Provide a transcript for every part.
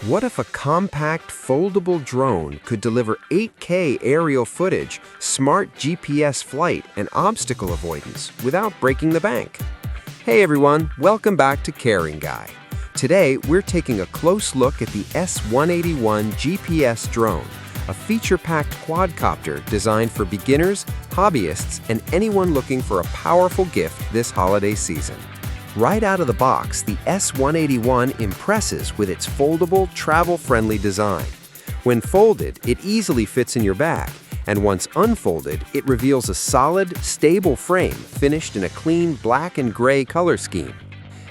What if a compact, foldable drone could deliver 8K aerial footage, smart GPS flight, and obstacle avoidance without breaking the bank? Hey everyone, welcome back to Caring Guy. Today, we're taking a close look at the S181 GPS Drone, a feature-packed quadcopter designed for beginners, hobbyists, and anyone looking for a powerful gift this holiday season. Right out of the box, the S181 impresses with its foldable, travel-friendly design. When folded, it easily fits in your bag, and once unfolded, it reveals a solid, stable frame finished in a clean black and gray color scheme.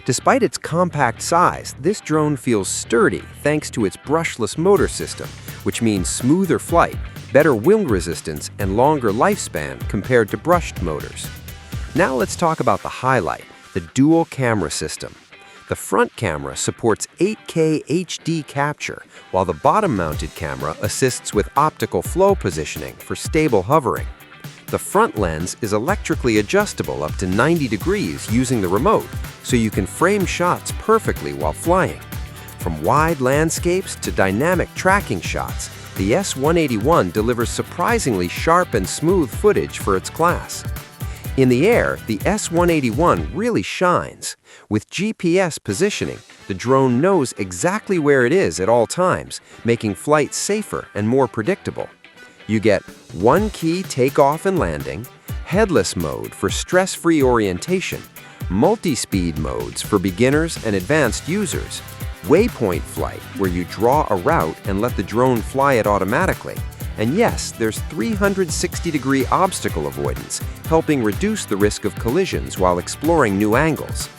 Despite its compact size, this drone feels sturdy thanks to its brushless motor system, which means smoother flight, better wind resistance, and longer lifespan compared to brushed motors. Now let's talk about the highlight, the dual camera system. The front camera supports 8K HD capture, while the bottom-mounted camera assists with optical flow positioning for stable hovering. The front lens is electrically adjustable up to 90 degrees using the remote, so you can frame shots perfectly while flying. From wide landscapes to dynamic tracking shots, the S181 delivers surprisingly sharp and smooth footage for its class. In the air, the S181 really shines. With GPS positioning, the drone knows exactly where it is at all times, making flight safer and more predictable. You get one-key takeoff and landing, headless mode for stress-free orientation, multi-speed modes for beginners and advanced users, Waypoint flight where you draw a route and let the drone fly it automatically, and yes, there's 360-degree obstacle avoidance, helping reduce the risk of collisions while exploring new angles.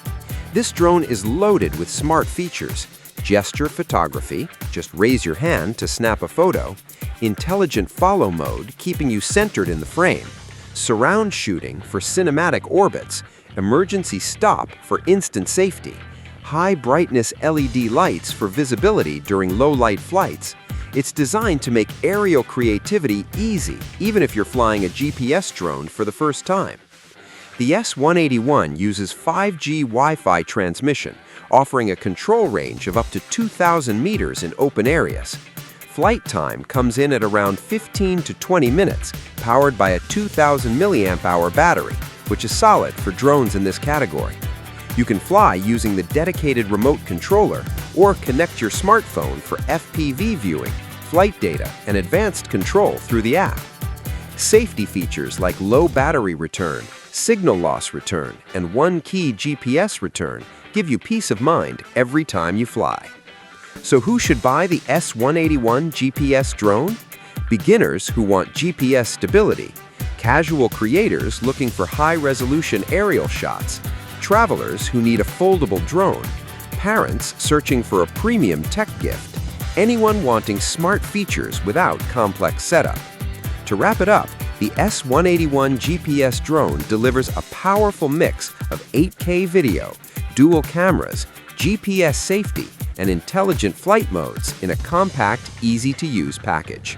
This drone is loaded with smart features: gesture photography, just raise your hand to snap a photo, intelligent follow mode, keeping you centered in the frame, surround shooting for cinematic orbits, emergency stop for instant safety, high brightness LED lights for visibility during low-light flights. It's designed to make aerial creativity easy, even if you're flying a GPS drone for the first time. The S181 uses 5G Wi-Fi transmission, offering a control range of up to 2,000 meters in open areas. Flight time comes in at around 15 to 20 minutes, powered by a 2,000 mAh battery, which is solid for drones in this category. You can fly using the dedicated remote controller or connect your smartphone for FPV viewing, flight data, and advanced control through the app. Safety features like low battery return, signal loss return, and one-key GPS return give you peace of mind every time you fly. So who should buy the S181 GPS drone? Beginners who want GPS stability, casual creators looking for high-resolution aerial shots, travelers who need a foldable drone, parents searching for a premium tech gift, anyone wanting smart features without complex setup. To wrap it up, the S181 GPS drone delivers a powerful mix of 8K video, dual cameras, GPS safety, and intelligent flight modes in a compact, easy-to-use package.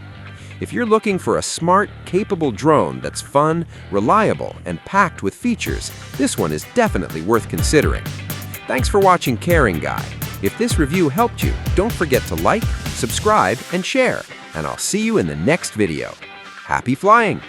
If you're looking for a smart, capable drone that's fun, reliable, and packed with features, this one is definitely worth considering. Thanks for watching Caring Guy. If this review helped you, don't forget to like, subscribe, and share, and I'll see you in the next video. Happy flying!